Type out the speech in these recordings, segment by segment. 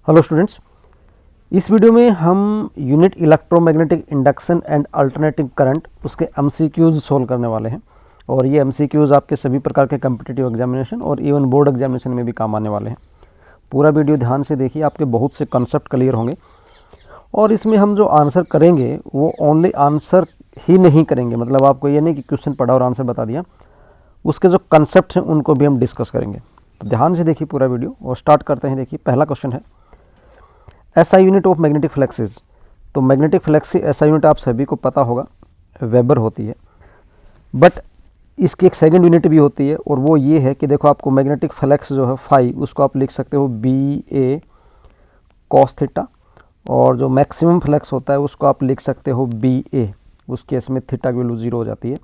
Hello students, इस video में हम unit electromagnetic induction and alternating current उसके एमसीक्यूज सोल्व करने वाले हैं। और ये एमसीक्यूज आपके सभी प्रकार के कम्पिटिटिव एग्जामिनेशन और इवन बोर्ड एग्जामिनेशन में भी काम आने वाले हैं। पूरा वीडियो ध्यान से देखिए, आपके बहुत से कंसेप्ट क्लियर होंगे। और इसमें हम जो आंसर करेंगे वो ओनली आंसर ही नहीं करेंगे, मतलब आपको ये नहीं कि क्वेश्चन पढ़ा और आंसर बता दिया, उसके जो कंसेप्ट हैं उनको भी हम डिस्कस करेंगे। तो ध्यान से देखिए पूरा वीडियो और स्टार्ट करते हैं। देखिए पहला क्वेश्चन है, SI unit of magnetic fluxes. तो मैग्नेटिक फ्लक्स की एसआई यूनिट आप सभी को पता होगा, वेबर होती है। बट इसकी एक सेकंड यूनिट भी होती है और वो ये है कि देखो आपको मैग्नेटिक फ्लक्स जो है फाई, उसको आप लिख सकते हो बी ए कॉस थीटा, और जो मैक्सिमम फ्लक्स होता है उसको आप लिख सकते हो बी ए, उस केस में थीटा की वैल्यू 0 हो जाती है।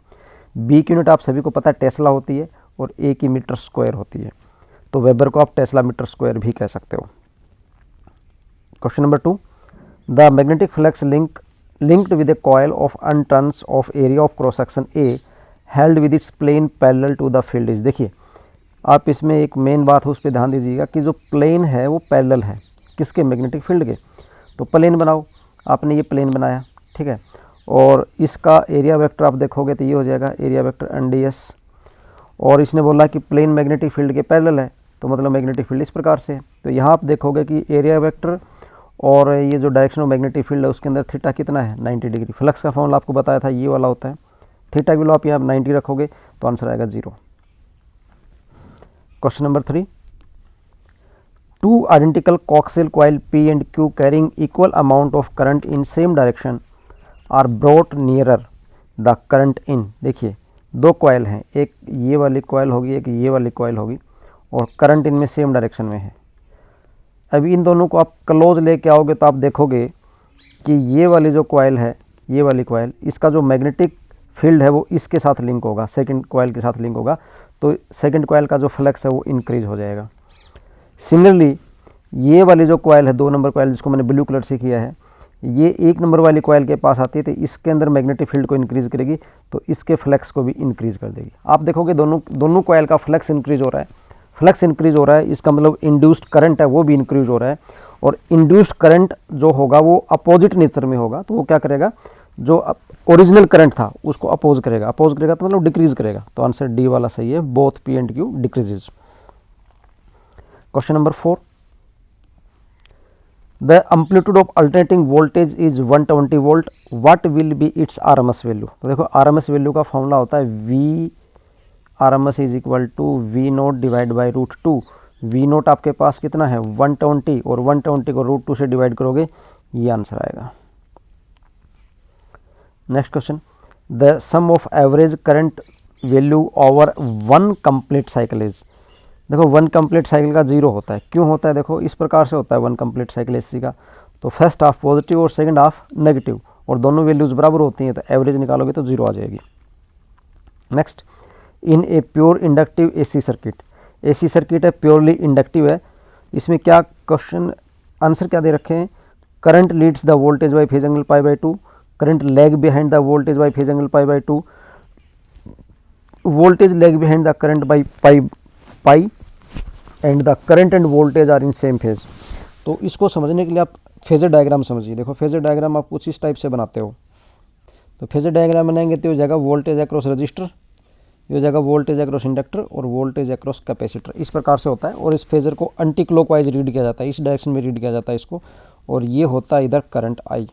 बी की यूनिट आप सभी को पता है टेस्ला होती है और ए की मीटर स्क्वायर होती है, तो वेबर को आप टेस्ला मीटर स्क्वायर भी कह सकते हो। Question number 2, the magnetic flux linked with a coil of N turns of area of cross section A held with its plane parallel to the field is। देखिए आप इसमें एक मेन बात है उस पर ध्यान दीजिएगा कि जो प्लेन है वो पैरेलल है किसके, मैग्नेटिक फील्ड के। तो प्लेन बनाओ, आपने ये प्लेन बनाया, ठीक है, और इसका एरिया वेक्टर आप देखोगे तो ये हो जाएगा एरिया वेक्टर NDS। और इसने बोला कि प्लेन मैग्नेटिक फील्ड के पैरेलल है, तो मतलब मैग्नेटिक फील्ड इस प्रकार से है। तो यहाँ आप देखोगे कि एरिया वेक्टर और ये जो डायरेक्शन ऑफ मैग्नेटिक फील्ड है उसके अंदर थीटा कितना है, 90 डिग्री। फ्लक्स का फॉर्मूला आपको बताया था ये वाला होता है। थीटा की वैल्यू आप यहाँ 90 रखोगे तो आंसर आएगा 0। Question number 3, two identical coaxial coil P and Q carrying equal amount of current in same direction are brought nearer the current in. देखिए दो कॉइल हैं, एक ये वाली कॉइल होगी, एक ये वाली कॉइल होगी, और करंट इनमें सेम डायरेक्शन में है। अभी इन दोनों को आप क्लोज लेके आओगे तो आप देखोगे कि ये वाली जो कॉइल है, ये वाली कॉइल, इसका जो मैग्नेटिक फील्ड है वो इसके साथ लिंक होगा, सेकंड कॉइल के साथ लिंक होगा, तो सेकंड कॉइल का जो फ्लक्स है वो इंक्रीज हो जाएगा। सिमिलरली ये वाली जो कॉइल है, 2 नंबर कॉइल जिसको मैंने ब्लू कलर से किया है, ये 1 नंबर वाली कॉइल के पास आती है तो इसके अंदर मैग्नेटिक फील्ड को इंक्रीज करेगी, तो इसके फ्लक्स को भी इंक्रीज कर देगी। आप देखोगे दोनों कॉइल का फ्लक्स इंक्रीज हो रहा है, फ्लक्स इंक्रीज हो रहा है, इसका मतलब इंड्यूस्ड करंट है वो भी इंक्रीज हो रहा है। और इंड्यूस्ड करंट जो होगा वो अपोजिट नेचर में होगा, तो वो क्या करेगा, जो ओरिजिनल करंट था उसको अपोज करेगा तो मतलब डिक्रीज करेगा। तो आंसर डी वाला सही है, both P and Q decreases. Question number 4, the amplitude of alternating voltage is 120 volt, what will be it's RMS value. तो देखो RMS वैल्यू का फॉर्मूला होता है V RMS is equal to V0 divide by √2। V0 आपके पास कितना है 120, और 120 को √2 से डिवाइड करोगे, ये आंसर आएगा। Next question, the sum of average current value over 1 complete cycle is. देखो 1 कंप्लीट साइकिल का 0 होता है, क्यों होता है, देखो इस प्रकार से होता है 1 कंप्लीट साइकिल AC का। तो फर्स्ट हाफ पॉजिटिव और सेकंड हाफ नेगेटिव, और दोनों वैल्यूज बराबर होती हैं, तो एवरेज निकालोगे तो 0 आ जाएगी। Next, in a pure inductive AC circuit, AC circuit है, प्योरली इंडक्टिव है, इसमें क्या क्वेश्चन आंसर क्या दे रखे हैं, current leads the voltage by phase angle π/2, current lag behind the voltage by phase angle π/2, voltage lag behind the current by pi and the current and voltage are in same phase. तो इसको समझने के लिए आप phasor diagram समझिए। देखो phasor diagram आप कुछ इस टाइप से बनाते हो, तो फेजर डायग्राम बनाएंगे तो हो जाएगा वोल्टेज अक्रॉस रजिस्टर, ये हो जाएगा वोल्टेज अक्रॉस इंडक्टर, और वोल्टेज अक्रॉस कैपेसिटर, इस प्रकार से होता है। और इस फेजर को एंटी क्लॉकवाइज रीड किया जाता है, इस डायरेक्शन में रीड किया जाता है इसको, और ये होता है इधर करंट I।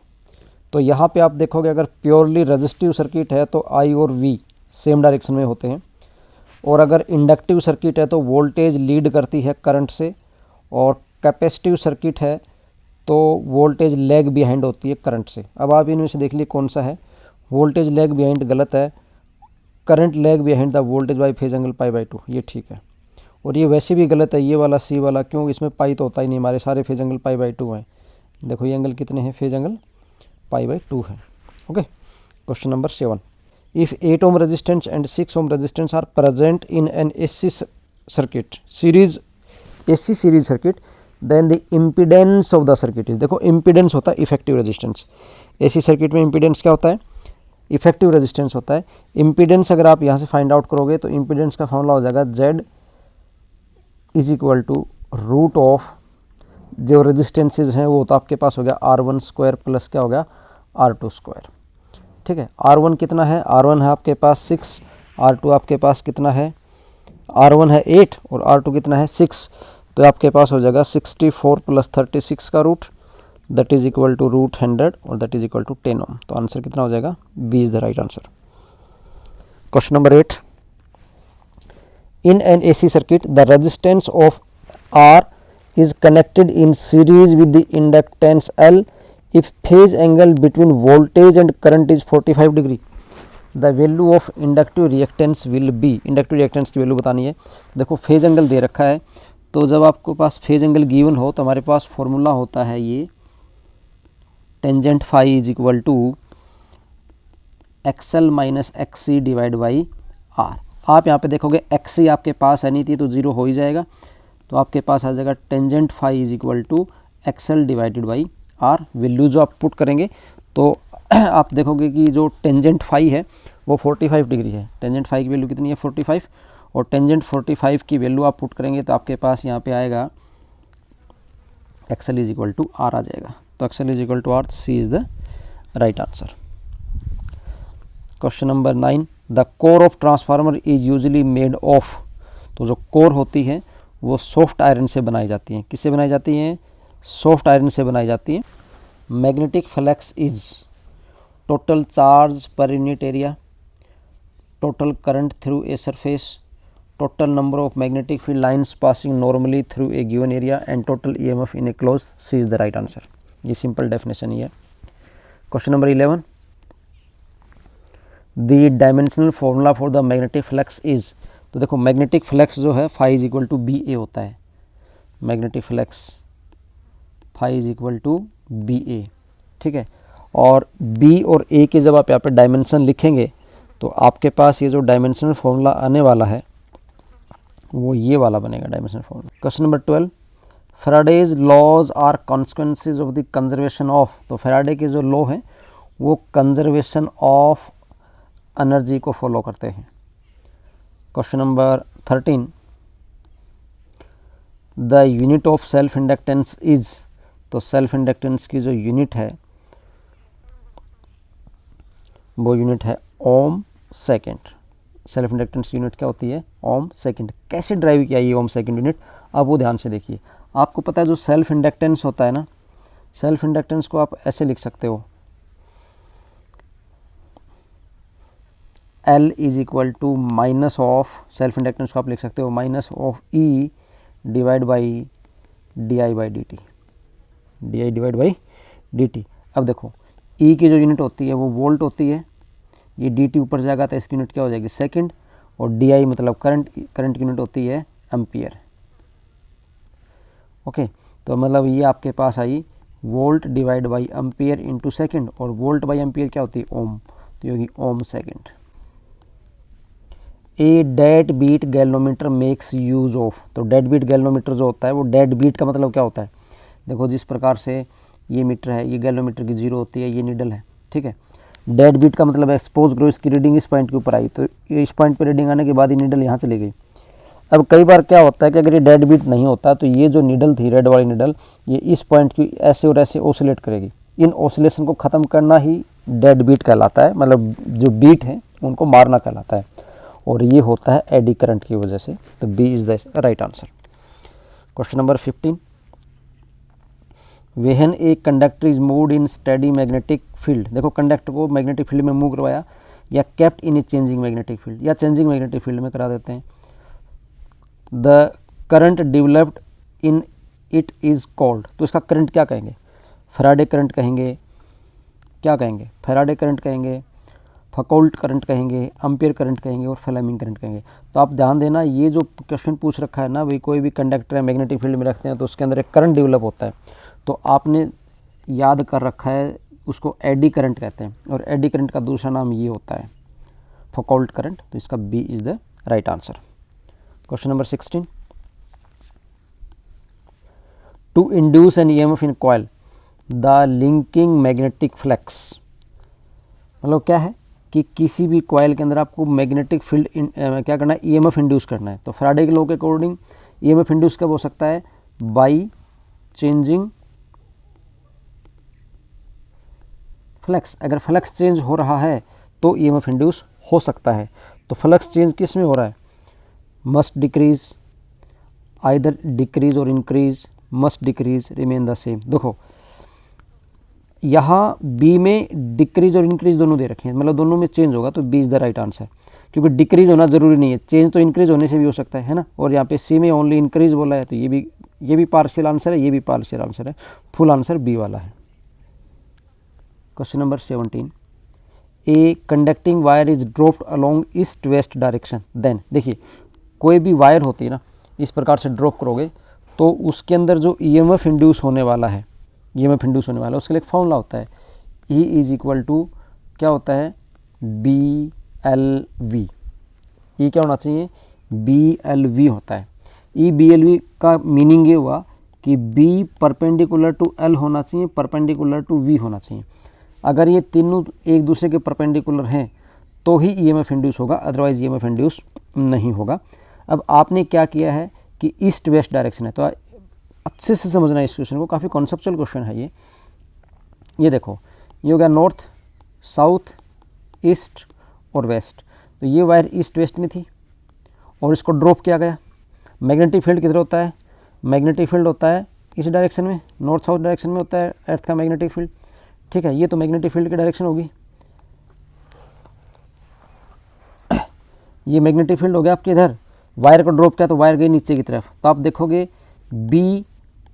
तो यहाँ पे आप देखोगे अगर प्योरली रजिस्टिव सर्किट है तो I और V सेम डायरेक्शन में होते हैं, और अगर इंडक्टिव सर्किट है तो वोल्टेज लीड करती है करंट से, और कैपेसिटिव सर्किट है तो वोल्टेज लैग बिहाइंड होती है करंट से। अब आप इनमें से देख लीजिए कौन सा है, वोल्टेज लैग बिहाइंड गलत है, current lag behind the voltage by phase angle π/2 ये ठीक है, और ये वैसे भी गलत है ये वाला C वाला, क्यों, इसमें पाई तो होता ही नहीं, हमारे सारे फेज एंगल π/2 हैं। देखो ये एंगल कितने हैं, फेज एंगल π/2 है। Okay, question number 7, if 8 ohm resistance and 6 ohm resistance are present in an AC circuit series, AC series circuit, then the impedance of the circuit is. देखो impedance होता है effective resistance, AC circuit में impedance क्या होता है, effective resistance होता है। Impedance अगर आप यहाँ से फाइंड आउट करोगे तो इम्पीडेंस का फॉर्मूला हो जाएगा Z is equal to root of जो रेजिस्टेंसेज हैं वो तो आपके पास हो गया R1 स्क्वायर प्लस क्या हो गया R2 स्क्वायर। ठीक है, R1 कितना है, R1 है आपके पास 6, R2 आपके पास कितना है, R1 है 8 और R2 कितना है 6, तो आपके पास हो जाएगा 64 प्लस 36 का root, that is equal to root 100 और that is equal to 10 ohm. तो आंसर कितना हो जाएगा, B is the right answer. Question number 8, in an AC circuit the resistance of R is connected in series with the inductance L if phase angle between voltage and current is 45 degree, the value of inductive reactance will be, inductive reactance की value बतानी है। देखो phase angle दे रखा है, तो जब आपको पास phase angle given हो तो हमारे पास फॉर्मूला होता है ये tangent phi is equal to XL minus XC divide by R. आप यहाँ पे देखोगे एक्सी आपके पास है नहीं थी तो जीरो हो ही जाएगा, तो आपके पास आ जाएगा tangent phi is equal to XL divided by R. Value जो आप पुट करेंगे तो आप देखोगे कि जो टेंजेंट फाई है वो 45 डिग्री है, टेंजेंट फाई की वैल्यू कितनी है 45, और टेंजेंट 45 की वैल्यू आप पुट करेंगे तो आपके पास यहाँ पे आएगा X L is equal to R आ जाएगा। तो X L is equal to R, C is the right answer. Question number 9, the core of transformer is usually made of, तो जो कोर होती है वो सॉफ्ट आयरन से बनाई जाती हैं। किससे बनाई जाती हैं, सॉफ्ट आयरन से बनाई जाती है। Magnetic flux is total charge per unit area, total current through a surface, total number of magnetic field lines passing normally through a given area and total EMF in a close, C is the right answer. ये simple definition ही है। Question number 11, the dimensional formula for the magnetic flux is, तो देखो magnetic flux जो है phi is equal to B A होता है, magnetic flux phi is equal to B A. ठीक है, और बी और ए के जब आप यहाँ पे डायमेंशन लिखेंगे तो आपके पास ये जो डायमेंशनल फॉर्मूला आने वाला है वो ये वाला बनेगा dimensional formula. Question number 12, Faraday's laws are consequences of the conservation of, तो फैराडे के जो लॉ हैं वो कंजर्वेशन ऑफ एनर्जी को फॉलो करते हैं। Question number 13, the unit of self inductance is, तो सेल्फ इंडक्टेंस की जो यूनिट है वो यूनिट है ohm second. Self inductance unit क्या होती है, ओम सेकेंड। कैसे ड्राइव किया ये ओम सेकेंड यूनिट, आप वो ध्यान से देखिए। आपको पता है जो सेल्फ इंडक्टेंस होता है ना, सेल्फ इंडक्टेंस को आप ऐसे लिख सकते हो, L is equal to minus of, self inductance को आप लिख सकते हो minus of E divide by D I by D T, D I divide by D T. अब देखो E की जो यूनिट होती है वो वोल्ट होती है, ये डी टी ऊपर जाएगा तो इसकी यूनिट क्या हो जाएगी सेकंड, और डी आई मतलब करंट, करंट की यूनिट होती है एम्पियर। ओके, तो मतलब ये आपके पास आई volt divide by ampere into second, और वोल्ट बाई एम्पियर क्या होती है ओम, तो ये होगी ohm second. A dead beat galvanometer makes use of, तो डेड बीट गैल्वेनोमीटर जो होता है वो डेड बीट का मतलब क्या होता है, देखो जिस प्रकार से ये मीटर है, ये गैल्वेनोमीटर की जीरो होती है, ये नीडल है। ठीक है, डेड बीट का मतलब एक्सपोज ग्रो, इसकी रीडिंग इस पॉइंट के ऊपर आई तो ये इस पॉइंट पे रीडिंग आने के बाद ये नीडल यहाँ चली गई। अब कई बार क्या होता है कि अगर ये डेड बीट नहीं होता तो ये जो नीडल थी रेड वाली नीडल, ये इस पॉइंट की ऐसे और ऐसे ऑसिलेट करेगी। इन ऑसिलेशन को ख़त्म करना ही डेड बीट कहलाता है, मतलब जो बीट है उनको मारना कहलाता है, और ये होता है एडी करंट की वजह से। तो B is the right answer. Question number 15, when a conductor is moved in steady magnetic field, देखो कंडक्टर को मैग्नेटिक फील्ड में मूव करवाया या kept in a changing magnetic field, या चेंजिंग मैग्नेटिक फील्ड में करा देते हैं। The current developed in it is called, तो इसका करंट क्या कहेंगे, फैराडे करंट कहेंगे, क्या कहेंगे फैराडे करंट कहेंगे, फकोल्ट करंट कहेंगे, एम्पियर करंट कहेंगे और फ्लेमिंग करंट कहेंगे। तो आप ध्यान देना, ये जो क्वेश्चन पूछ रखा है ना भाई, कोई भी कंडक्टर है मैग्नेटिक फील्ड में रखते हैं तो उसके अंदर एक करंट डेवलप होता है, तो आपने याद कर रखा है उसको एडी करंट कहते हैं, और एडी करंट का दूसरा नाम ये होता है फकोल्ट करंट। तो इसका B is the right answer. Question number 16, to induce an EMF in coil the linking magnetic flux, मतलब क्या है कि किसी भी कॉइल के अंदर आपको मैग्नेटिक फील्ड क्या करना है, ईएमएफ इंड्यूस करना है। तो फैराडे के लॉ के अकॉर्डिंग ईएमएफ इंड्यूस कब हो सकता है, बाई चेंजिंग फ्लक्स, अगर फ्लक्स चेंज हो रहा है तो ईएमएफ इंड्यूस हो सकता है। तो फ्लक्स चेंज किस में हो रहा है, मस्ट डिक्रीज, आइदर डिक्रीज और increase, must decrease, remain the same. देखो यहाँ बी में डिक्रीज और इंक्रीज दोनों दे रखे हैं, मतलब दोनों में चेंज होगा, तो B is the right answer, क्योंकि डिक्रीज होना जरूरी नहीं है, चेंज तो इंक्रीज होने से भी हो सकता है ना। और यहाँ पे सी में ओनली इंक्रीज बोला है, तो ये भी पार्शियल आंसर है, ये भी पार्शियल आंसर है, फुल आंसर बी वाला है। Question number 17, a conducting wire is dropped along east west direction, then देखिए कोई भी वायर होती है ना, इस प्रकार से ड्रॉप करोगे तो उसके अंदर जो ईएमएफ इंड्यूस होने वाला है, ईएमएफ इंड्यूस होने वाला है, उसके लिए एक फॉर्मूला होता है, ई इज इक्वल टू क्या होता है, बी एल वी। ई क्या होना चाहिए, बी एल वी होता है। ई बी एल वी का मीनिंग ये हुआ कि बी परपेंडिकुलर टू एल होना चाहिए, परपेंडिकुलर टू वी होना चाहिए। अगर ये तीनों एक दूसरे के परपेंडिकुलर हैं तो ही ईएमएफ इंड्यूस होगा, अदरवाइज ईएमएफ इंड्यूस नहीं होगा। अब आपने क्या किया है कि ईस्ट वेस्ट डायरेक्शन है, तो अच्छे से समझना है इस क्वेश्चन को, काफ़ी कॉन्सेप्चुअल क्वेश्चन है ये देखो, ये हो गया नॉर्थ, साउथ, ईस्ट और वेस्ट। तो ये वायर ईस्ट वेस्ट में थी और इसको ड्रॉप किया गया। मैग्नेटिक फील्ड किधर होता है, मैग्नेटिक फील्ड होता है इस डायरेक्शन में, नॉर्थ साउथ डायरेक्शन में होता है अर्थ का मैग्नेटिक फील्ड, ठीक है। ये तो मैग्नेटिक फील्ड की डायरेक्शन होगी, ये मैग्नेटिक फील्ड हो गया आपके इधर, वायर को ड्रॉप किया तो वायर गई नीचे की तरफ। तो आप देखोगे बी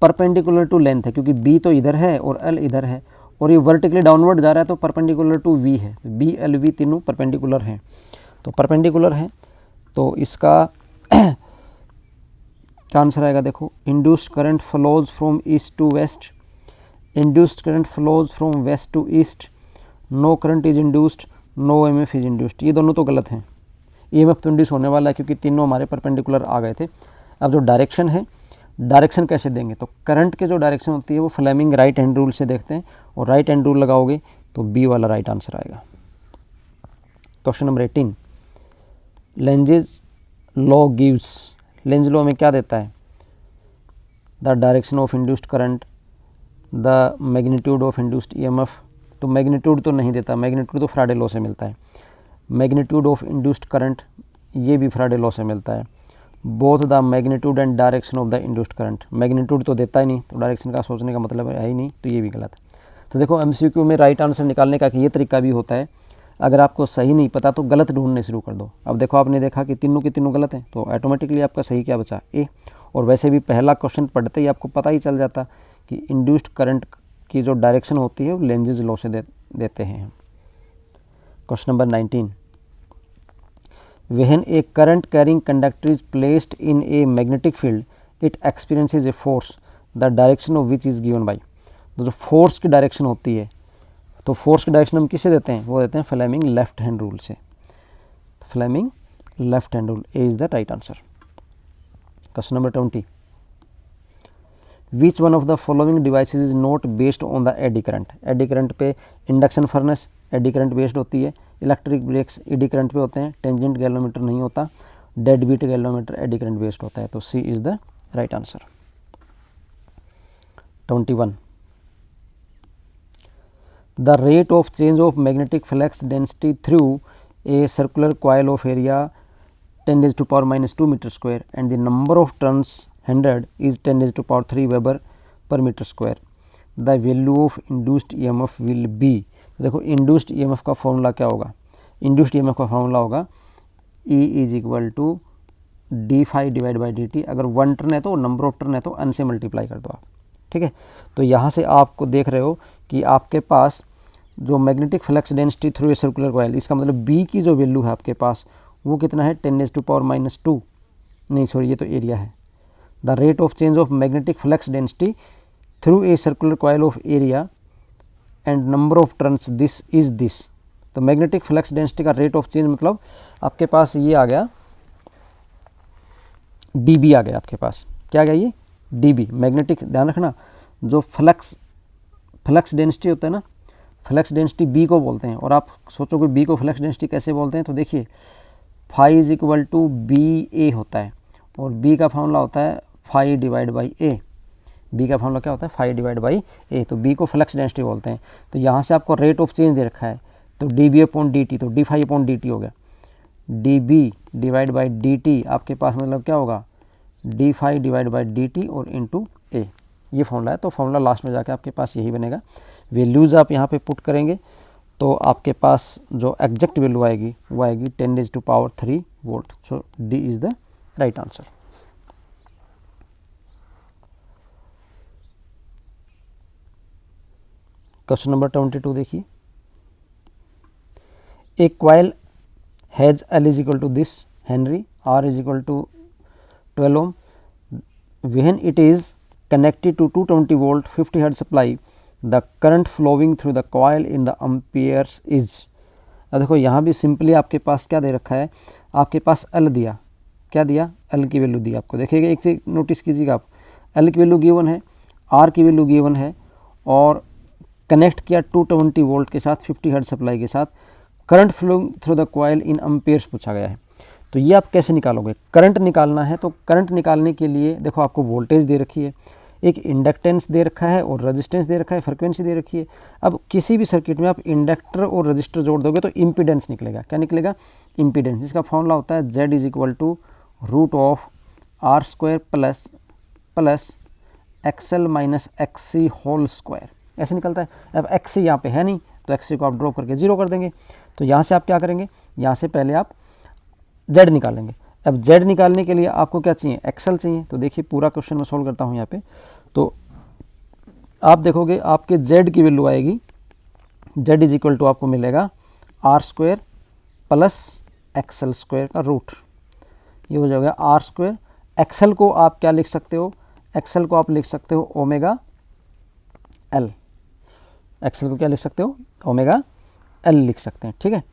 परपेंडिकुलर टू लेंथ है, क्योंकि बी तो इधर है और एल इधर है, और ये वर्टिकली डाउनवर्ड जा रहा है तो परपेंडिकुलर टू वी है, बी एल वी तीनों परपेंडिकुलर हैं, तो परपेंडिकुलर हैं। तो इसका क्या आंसर आएगा, देखो induced current flows from east to west, induced current flows from west to east, no current is induced, no EMF is induced. ये दोनों तो गलत हैं, ईएमएफ तो इंड्यूस होने वाला है क्योंकि तीनों हमारे परपेंडिकुलर आ गए थे। अब जो डायरेक्शन है, डायरेक्शन कैसे देंगे, तो करंट के जो डायरेक्शन होती है वो फ्लेमिंग राइट हैंड रूल से देखते हैं, और राइट हैंड रूल लगाओगे तो बी वाला राइट आंसर आएगा। Question number 18, lenses law gives, Lenz law में क्या देता है, the direction of induced current, the magnitude of induced EMF. तो मैग्नीट्यूड तो नहीं देता, मैग्नीट्यूड तो फ्राडे लॉ से मिलता है। मैग्नीट्यूड ऑफ इंड्यूस्ड करंट, ये भी फ्राडे लॉ से मिलता है। Both the magnitude and direction of the induced current, magnitude तो देता ही नहीं, तो डायरेक्शन का सोचने का मतलब है ही नहीं, तो ये भी गलत है। तो देखो एमसीक्यू में राइट आंसर निकालने का ये तरीका भी होता है, अगर आपको सही नहीं पता तो गलत ढूंढने शुरू कर दो। अब देखो आपने देखा कि तीनों के तीनों गलत हैं, तो ऑटोमेटिकली आपका सही क्या बचा, ए। और वैसे भी पहला क्वेश्चन पढ़ते ही आपको पता ही चल जाता कि इंड्यूस्ड करंट की जो डायरेक्शन होती है वो लेंजेज लॉ से देते हैं। Question number 19, when a current carrying conductor is placed in a magnetic field, it experiences a force, the direction of which is given by। तो जो फोर्स की डायरेक्शन होती है, तो फोर्स की डायरेक्शन हम किससे देते हैं, वो देते हैं फ्लेमिंग लेफ्ट हैंड रूल से, Fleming left hand rule, A is the right answer. Question number 20, which one of the following devices is not based on the eddy current. Eddy current पे induction furnace eddy current based होती है, electric breaks AD current पे होते हैं, tangent galvanometer नहीं होता, dead beat galvanometer eddy current based होता है, तो C is the right answer. 21, the rate of change of magnetic flux density through a circular coil of area 10⁻⁻² metre square and the number of turns 100 is 10⁻³ weber per metre square, the value of induced EMF will be. देखो induced EMF का formula क्या होगा, induced EMF का formula होगा E is equal to d∅/dt। अगर 1 turn है तो, number of turn है तो n से मल्टीप्लाई कर दो आप, ठीक है। तो यहाँ से आपको देख रहे हो कि आपके पास जो magnetic flux density through a circular coil, इसका मतलब B की जो वैल्यू है आपके पास वो कितना है, 10⁻², नहीं सॉरी ये तो एरिया है। The rate of change of magnetic flux density through a circular coil of area and number of turns this is this. तो मैग्नेटिक फ्लक्स डेंसिटी का रेट ऑफ चेंज मतलब आपके पास ये आ गया, dB आ गया आपके पास, क्या आ गया ये dB। मैग्नेटिक ध्यान रखना, जो फ्लक्स डेंसिटी होता है ना, फ्लक्स डेंसिटी B को बोलते हैं। और आप सोचोगे B को फ्लक्स डेंसिटी कैसे बोलते हैं, तो देखिए phi is equal to BA होता है, और B का फॉर्मूला होता है phi divide by A। B का फॉर्मूला क्या होता है 5 डिवाइड बाई ए, तो बी को फ्लक्स डेंसिटी बोलते हैं। तो यहाँ से आपको रेट ऑफ चेंज दे रखा है, तो d B upon d t, तो d phi upon d t हो गया, d B divide by D t आपके पास मतलब क्या होगा d phi divide by D t और इंटू ए, ये फॉर्मूला है। तो फॉर्मूला लास्ट में जाके आपके पास यही बनेगा। वैल्यूज़ आप यहाँ पे पुट करेंगे तो आपके पास जो एग्जैक्ट वैल्यू आएगी वो आएगी 10⁻³ volt. So D is the right answer. Question number 22 देखिए, a coil has L is equal to this henry, R is equal to 12 ohm, when it is connected to 220 volt 50 hertz supply, the current flowing through the coil in the amperes is। अब देखो यहाँ भी simply आपके पास क्या दे रखा है, आपके पास L दिया, क्या दिया L की वैल्यू दी आपको। देखिएगा एक चीज नोटिस कीजिएगा आप, L की वैल्यू गिवन है, R की वैल्यू गिवन है और कनेक्ट किया 220 वोल्ट के साथ 50 हर्ट्ज सप्लाई के साथ, current flowing through the coil in amperes पूछा गया है। तो ये आप कैसे निकालोगे, करंट निकालना है। तो करंट निकालने के लिए देखो आपको वोल्टेज दे रखी है, एक इंडक्टेंस दे रखा है और रेजिस्टेंस दे रखा है, फ्रीक्वेंसी दे रखी है। अब किसी भी सर्किट में आप इंडक्टर और रजिस्टर जोड़ दोगे तो इम्पीडेंस निकलेगा। क्या निकलेगा, इम्पीडेंस। इसका फॉर्मूला होता है Z is equal to root of R² plus XL minus XC whole square, ऐसे निकलता है। अब XC यहाँ पे है नहीं तो XC को आप ड्रॉप करके 0 कर देंगे। तो यहाँ से आप क्या करेंगे, यहाँ से पहले आप Z निकालेंगे। अब Z निकालने के लिए आपको क्या चाहिए, XL चाहिए। तो देखिए पूरा क्वेश्चन मैं सोल्व करता हूँ यहाँ पे। तो आप देखोगे आपके Z की वैल्यू आएगी, Z इज इक्वल टू आपको मिलेगा R² प्लस XL² का रूट, ये हो जाएगा R²। XL को आप क्या लिख सकते हो, XL को आप लिख सकते हो ओमेगा L, XL को क्या लिख सकते हो ओमेगा L लिख सकते हैं, ठीक है।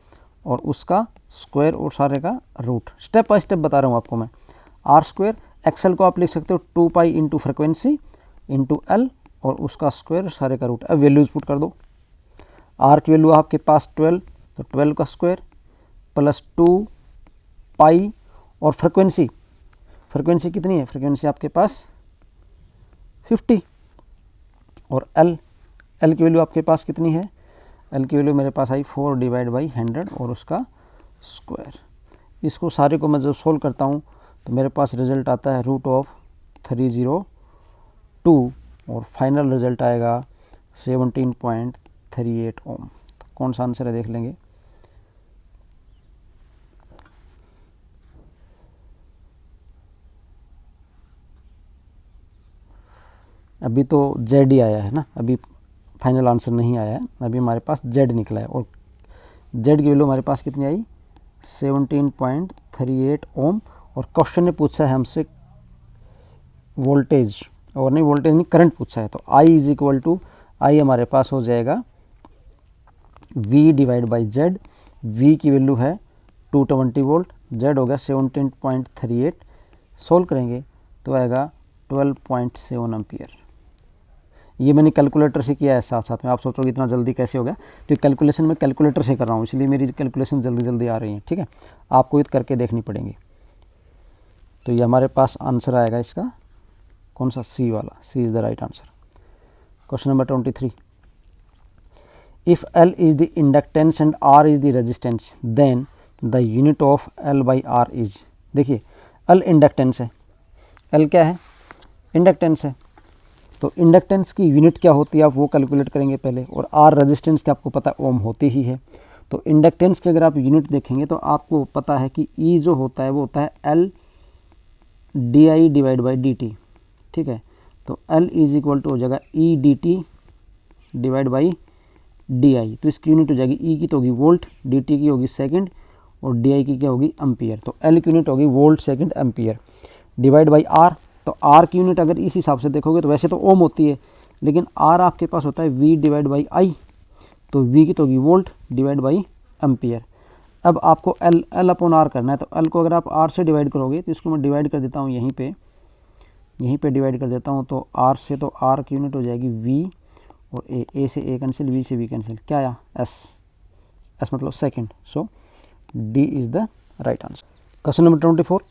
और उसका स्क्वायर और सारे का रूट, स्टेप बाय स्टेप बता रहा हूँ आपको मैं। R², XL को आप लिख सकते हो 2 pi into frequency into L और उसका स्क्वायर सारे का रूट। अब वैल्यूज पुट कर दो। R की वैल्यू आपके पास 12, तो 12 का स्क्वायर प्लस 2 पाई और फ्रिक्वेंसी कितनी है, फ्रिक्वेंसी आपके पास 50 और L की वैल्यू आपके पास कितनी है, L की वैल्यू मेरे पास आई 4 डिवाइड बाई 100 और उसका स्क्वायर। इसको सारे को मैं जब सोल्व करता हूँ तो मेरे पास रिजल्ट आता है रूट ऑफ 302 और फाइनल रिजल्ट आएगा 17.38 ओम। तो कौन सा आंसर है देख लेंगे। अभी तो Z ही आया है ना, अभी फाइनल आंसर नहीं आया है, अभी हमारे पास Z निकला है और Z की वैल्यू हमारे पास कितनी आई 17.38 ओम। और क्वेश्चन ने पूछा है हमसे वोल्टेज, और नहीं वोल्टेज नहीं करंट पूछा है। तो I इज इक्वल टू आई हमारे पास हो जाएगा V divide by Z। V की वैल्यू है 220 वोल्ट, Z हो गया 17.38, सोल्व करेंगे तो आएगा 12.7 एम्पियर। ये मैंने कैलकुलेटर से किया है साथ साथ में। आप सोचोगे इतना जल्दी कैसे हो गया, तो कैलकुलेशन मैं कैलकुलेटर से कर रहा हूँ, इसलिए मेरी कैलकुलेशन जल्दी जल्दी आ रही है, ठीक है। आपको ये करके देखनी पड़ेंगी। तो ये हमारे पास आंसर आएगा इसका कौन सा, सी वाला, C is the right answer. Question number 23, if L is the inductance and R is the resistance then the unit of L by R is. देखिए L इंडक्टेंस है, L क्या है, इंडक्टेंस है। तो इंडक्टेंस की unit क्या होती है आप वो कैलकुलेट करेंगे पहले, और R रेजिस्टेंस की आपको पता है ओम होती ही है। तो इंडक्टेंस की अगर आप यूनिट देखेंगे तो आपको पता है कि E जो होता है वो होता है L di divide by dt, ठीक है। तो L इज इक्वल टू हो जाएगा E dt divide by di। तो इसकी यूनिट हो जाएगी E की तो होगी वोल्ट, dt की होगी सेकंड और di की क्या होगी एम्पियर। तो L की यूनिट होगी volt second ampere divide by R। तो R की यूनिट अगर इस हिसाब से देखोगे तो वैसे तो ओम होती है, लेकिन R आपके पास होता है V डिवाइड बाई I। तो V की तो होगी वोल्ट डिवाइड बाई एम्पियर। अब आपको L अपॉन R करना है, तो L को अगर आप R से डिवाइड करोगे तो इसको मैं डिवाइड कर देता हूँ यहीं पे डिवाइड कर देता हूँ। तो R से तो R की यूनिट हो जाएगी V और A से A कैंसिल, V से V कैंसिल, क्या आया S मतलब second. So D is the right answer. Question number 24,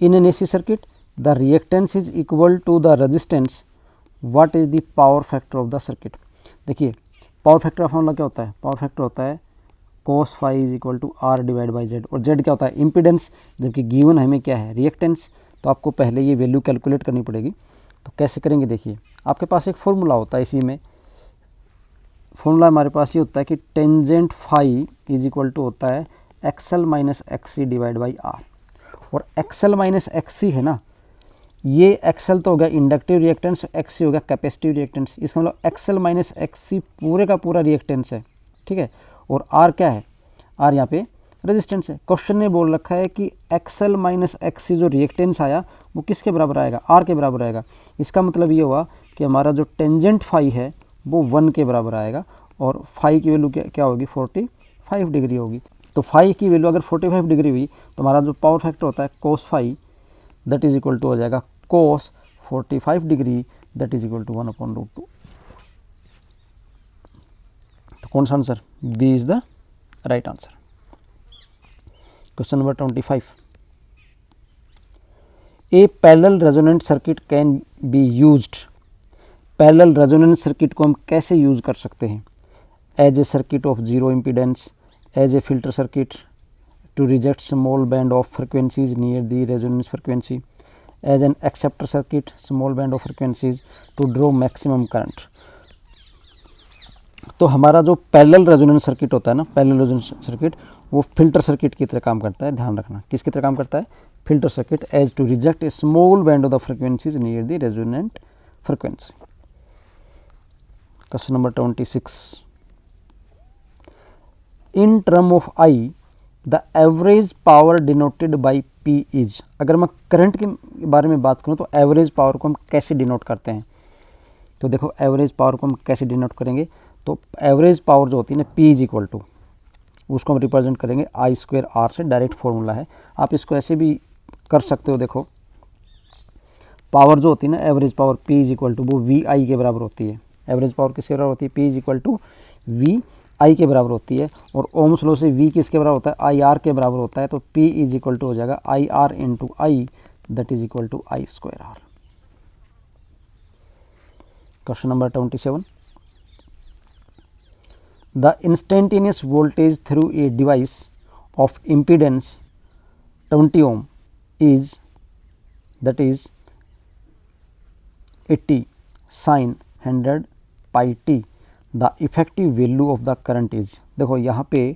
in an AC circuit the reactance is equal to the resistance what is the power factor of the circuit. देखिए power factor का formula क्या होता है, power factor होता है cos phi is equal to R divide by Z, और Z क्या होता है इम्पीडेंस, जबकि गिवन हमें क्या है रिएक्टेंस। तो आपको पहले ये वैल्यू कैलकुलेट करनी पड़ेगी। तो कैसे करेंगे, देखिए आपके पास एक फॉर्मूला होता है, इसी में फॉर्मूला हमारे पास ये होता है कि tangent phi is equal to होता है XL minus XC divide by R, और एक्सएल माइनस एक्सी है ना, ये एक्सएल तो हो गया इंडक्टिव रिएक्टेंस, एक्सी हो गया कैपेसिटिव रिएक्टेंस। इसका मतलब एक्सएल माइनस एक्सी पूरे का पूरा रिएक्टेंस है, ठीक है। और आर क्या है, आर यहाँ पे रेजिस्टेंस है। क्वेश्चन ने बोल रखा है कि एक्सएल माइनस एक्सी जो रिएक्टेंस आया वो किसके बराबर आएगा, आर के बराबर आएगा। इसका मतलब ये हुआ कि हमारा जो टेंजेंट फाई है वो 1 के बराबर आएगा, और फाई की वैल्यू क्या होगी 45 डिग्री होगी। तो फाई की वैल्यू अगर 45 डिग्री हुई तो हमारा जो पावर फैक्टर होता है cos phi that is equal to हो जाएगा cos 45 degree that is equal to 1/√2। तो कौन सा answer, B is the right answer. Question number 25, a parallel resonant circuit can be used. Parallel resonant circuit को हम कैसे यूज कर सकते हैं, as a circuit of zero impedance, as a filter circuit to reject small band of frequencies near the resonance frequency, as an acceptor circuit small band of frequencies to draw maximum current. तो हमारा जो parallel resonance circuit होता है ना, parallel resonance circuit वो filter circuit की तरह काम करता है। ध्यान रखना किसकी तरह काम करता है, filter circuit, as to reject a small band of the frequencies near the resonant frequency. Question number 26, in term of I the average power denoted by P is. अगर मैं करंट के बारे में बात करूं तो एवरेज पावर को हम कैसे डिनोट करते हैं, तो देखो एवरेज पावर को हम कैसे डिनोट करेंगे। तो एवरेज पावर जो होती है ना पी इज इक्वल टू, उसको हम रिप्रेजेंट करेंगे आई स्क्वायर आर से, डायरेक्ट फॉर्मूला है। आप इसको ऐसे भी कर सकते हो, देखो पावर जो होती है ना average power P is equal to वो वी आई के बराबर होती है। एवरेज पावर किसके बराबर होती है, P is equal to V I के बराबर होती है, और ओम्स लॉ से वी किसके बराबर होता है, आई आर के बराबर होता है। तो पी इज इक्वल टू हो जाएगा I R into I that is equal to I square R. Question number 27, the instantaneous voltage through a device of impedance 20 ohm is that is 80 sin 100 pi t, the effective value of the current is. देखो यहाँ पे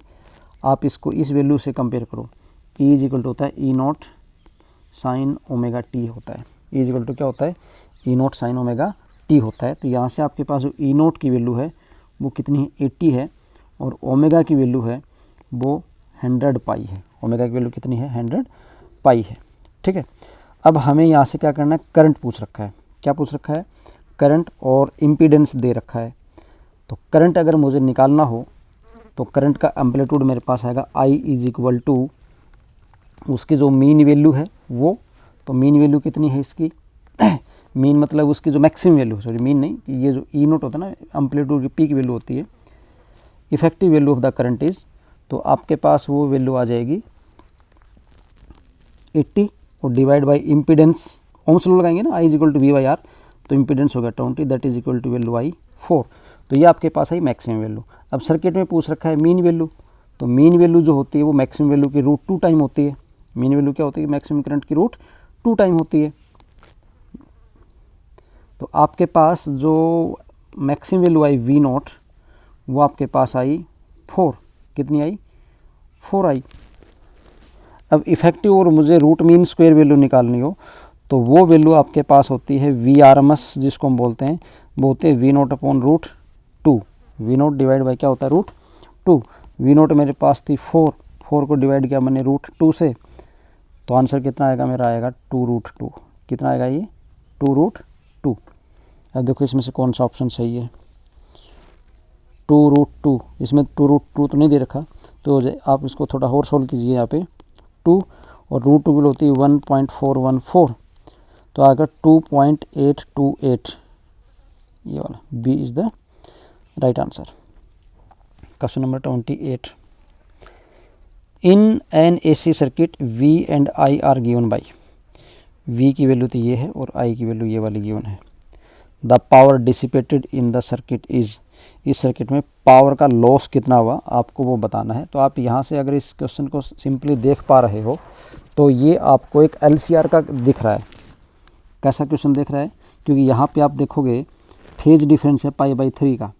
आप इसको इस value से compare करो, E is equal to होता है ई नॉट साइन ओमेगा टी होता है। ई इज इक्वल टू क्या होता है, ई नॉट साइन ओमेगा टी होता है। तो यहाँ से आपके पास जो ई नॉट की वैल्यू है वो कितनी है 80 है, और ओमेगा की वैल्यू है वो 100 पाई है। ओमेगा की वैल्यू कितनी है 100 पाई है, ठीक है। अब हमें यहाँ से क्या करना है, करंट पूछ रखा है। क्या पूछ रखा है, करंट और इम्पीडेंस दे रखा है। तो करंट अगर मुझे निकालना हो तो करंट का एम्पलीट्यूड मेरे पास आएगा आई इज इक्वल टू उसकी जो मीन वैल्यू है वो, तो मीन वैल्यू कितनी है इसकी मीन मतलब उसकी जो मैक्सिमम वैल्यू, सॉरी मीन नहीं, ये जो ई नोट होता है ना एम्पलीट्यूड की पी की वैल्यू होती है, effective value of the current is, तो आपके पास वो वैल्यू आ जाएगी 80 और divide by impedance, Ohm's law लगाएंगे ना I is equal to V by R, तो इम्पीडेंस हो गया 20 that is equal to value आई 4। तो ये आपके पास आई मैक्सिमम वैल्यू। अब सर्किट में पूछ रखा है मीन वैल्यू, तो मीन वैल्यू जो होती है वो मैक्सिमम वैल्यू की रूट 2 टाइम होती है। मीन वैल्यू क्या होती है, मैक्सिमम करंट की रूट 2 टाइम होती है। तो आपके पास जो maximum value I V naught वो आपके पास आई 4, कितनी आई 4 आई। अब इफेक्टिव और मुझे रूट मीन स्क्वायर वैल्यू निकालनी हो तो वो वैल्यू आपके पास होती है वी आर एम एस, जिसको हम बोलते हैं वो होते हैं V naught upon root 2। V naught divide by क्या होता है रूट 2। वी नॉट मेरे पास थी 4 को डिवाइड किया मैंने रूट 2 से, तो आंसर कितना आएगा मेरा, आएगा 2√2। कितना आएगा ये 2√2। अब देखो इसमें से कौन सा ऑप्शन सही है, 2√2। इसमें 2√2 तो नहीं दे रखा, तो आप इसको थोड़ा और सोल्व कीजिए। यहाँ पे 2 और रूट 2 की होती है 1.414, तो आएगा 2.828। ये वाला B is the right answer. Question number 28, in an AC circuit V and I are given by, V की वैल्यू तो ये है और आई की वैल्यू ये वाली गिवन है। The power dissipated in the circuit is, इस सर्किट में पावर का लॉस कितना हुआ आपको वो बताना है। तो आप यहाँ से अगर इस क्वेश्चन को सिंपली देख पा रहे हो तो ये आपको एक LCR का दिख रहा है। कैसा क्वेश्चन दिख रहा है, क्योंकि यहाँ पे आप देखोगे फेज डिफरेंस है π/3 का,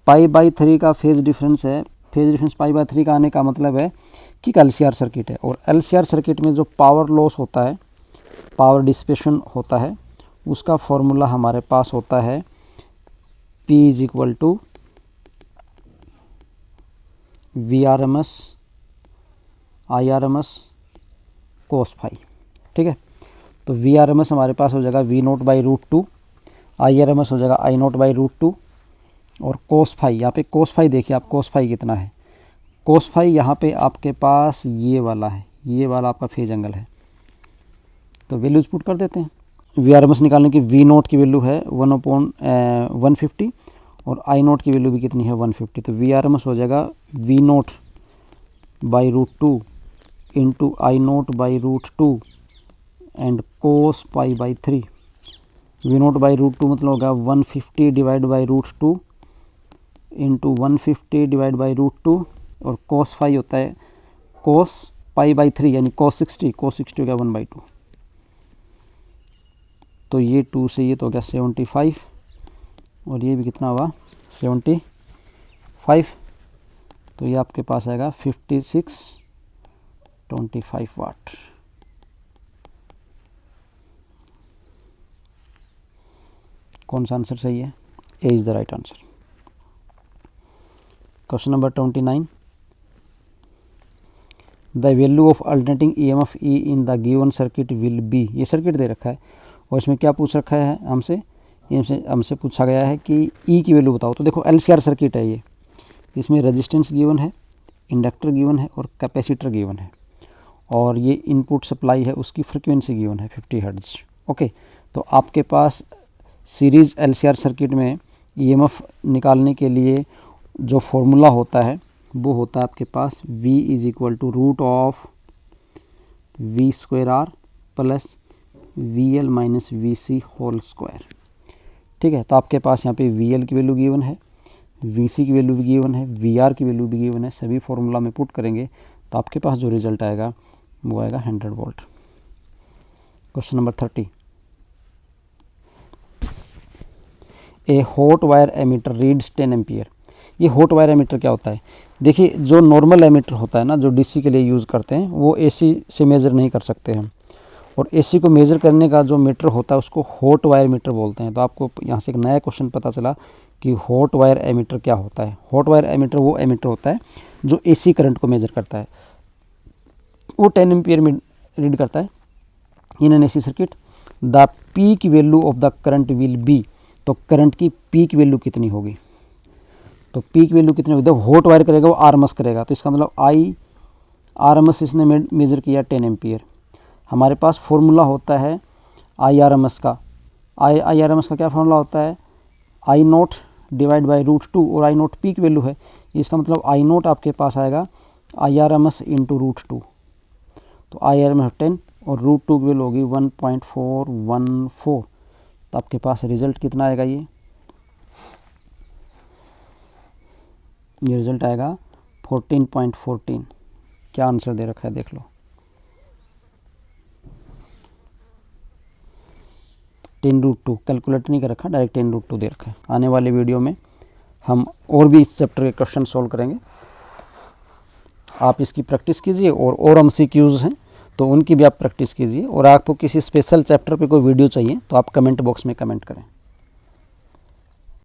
π/3 का फेज डिफरेंस है। फेज डिफरेंस π/3 का आने का मतलब है कि LCR सर्किट है, और LCR सर्किट में जो पावर लॉस होता है, पावर डिसिपेशन होता है, उसका फॉर्मूला हमारे पास होता है P = VRMS IRMS cos φ। ठीक है, तो VRMS हमारे पास हो जाएगा V0/√2, IRMS हो जाएगा I0/√2, और cos φ, यहाँ पे cos φ देखिए आप, cos φ कितना है, cos φ यहाँ पे आपके पास ये वाला है, ये वाला आपका फेज एंगल है। तो वैल्यूज पुट कर देते हैं। VRMS निकालने की V0 की वैल्यू है 1/150 और I0 की वैल्यू भी कितनी है 150। तो VRMS हो जाएगा V0/√2 into I0/√2 and cos π/3। V0/√2 मतलब होगा 150 divide by √2 into 150 divide by √2, और cos φ होता है cos π/3 यानी cos 60 हो गया 1/2। तो ये 2 से ये तो हो गया 75, और ये भी कितना हुआ 75। तो ये आपके पास आएगा 5625 वाट। कौन सा आंसर सही है? A is the right answer. Question number 29, the value of alternating EMF E in the given circuit will be. ये सर्किट दे रखा है और इसमें क्या पूछ रखा है हमसे पूछा गया है कि E की वैल्यू बताओ। तो देखो LCR सर्किट है ये, इसमें रेजिस्टेंस गिवन है, इंडक्टर गिवन है और कैपेसिटर गिवन है, और ये इनपुट सप्लाई है, उसकी फ्रिक्वेंसी गिवन है 50 हर्ट्ज। ओके, तो आपके पास सीरीज़ LCR सर्किट में EMF निकालने के लिए जो फॉर्मूला होता है वो होता है आपके पास V = √V²R plus VL - VC whole square. ठीक है, तो आपके पास यहाँ पे VL की वैल्यू गिवन है, VC की वैल्यू भी गिवन है, VR की वैल्यू भी गिवन है। सभी फॉर्मूला में पुट करेंगे तो आपके पास जो रिजल्ट आएगा वो आएगा 100 volt. Question number 30, a hot wire ammeter reads 10 ampere. ये हॉट वायर एमीटर क्या होता है? देखिए, जो नॉर्मल एमीटर होता है ना, जो DC के लिए यूज़ करते हैं, वो AC से मेज़र नहीं कर सकते हम, और AC को मेज़र करने का जो मीटर होता है उसको हॉट वायर मीटर बोलते हैं। तो आपको यहाँ से एक नया क्वेश्चन पता चला कि हॉट वायर एमीटर क्या होता है। हॉट वायर एमीटर वो एमीटर होता है जो AC करंट को मेज़र करता है, वो 10 एम्पियर में रीड करता है इन an AC circuit. The peak value of the current will be, तो करंट की पीक वैल्यू कितनी होगी? तो पीक वैल्यू कितनी होगी? हॉट वायर करेगा वो RMS करेगा, तो इसका मतलब RMS इसने मेज़र किया 10 एम्पियर। हमारे पास फॉर्मूला होता है IRMS का। IRMS का क्या फॉर्मूला होता है? I0 डिवाइड बाई √2, और I0 पीक वैल्यू है, इसका मतलब I0 आपके पास आएगा IRMS इंटू √2। तो IRMS 10 और √2 की वैल्यू होगी 1.414। तो आपके पास रिजल्ट कितना आएगा? ये रिजल्ट आएगा 14.14। क्या आंसर दे रखा है देख लो, 10√2। कैलकुलेटर नहीं कर रखा, डायरेक्ट 10√2 दे रखा है। आने वाले वीडियो में हम और भी इस चैप्टर के क्वेश्चन सॉल्व करेंगे, आप इसकी प्रैक्टिस कीजिए। और MCQs हैं तो उनकी भी आप प्रैक्टिस कीजिए, और आपको किसी स्पेशल चैप्टर पे कोई वीडियो चाहिए तो आप कमेंट बॉक्स में कमेंट करें।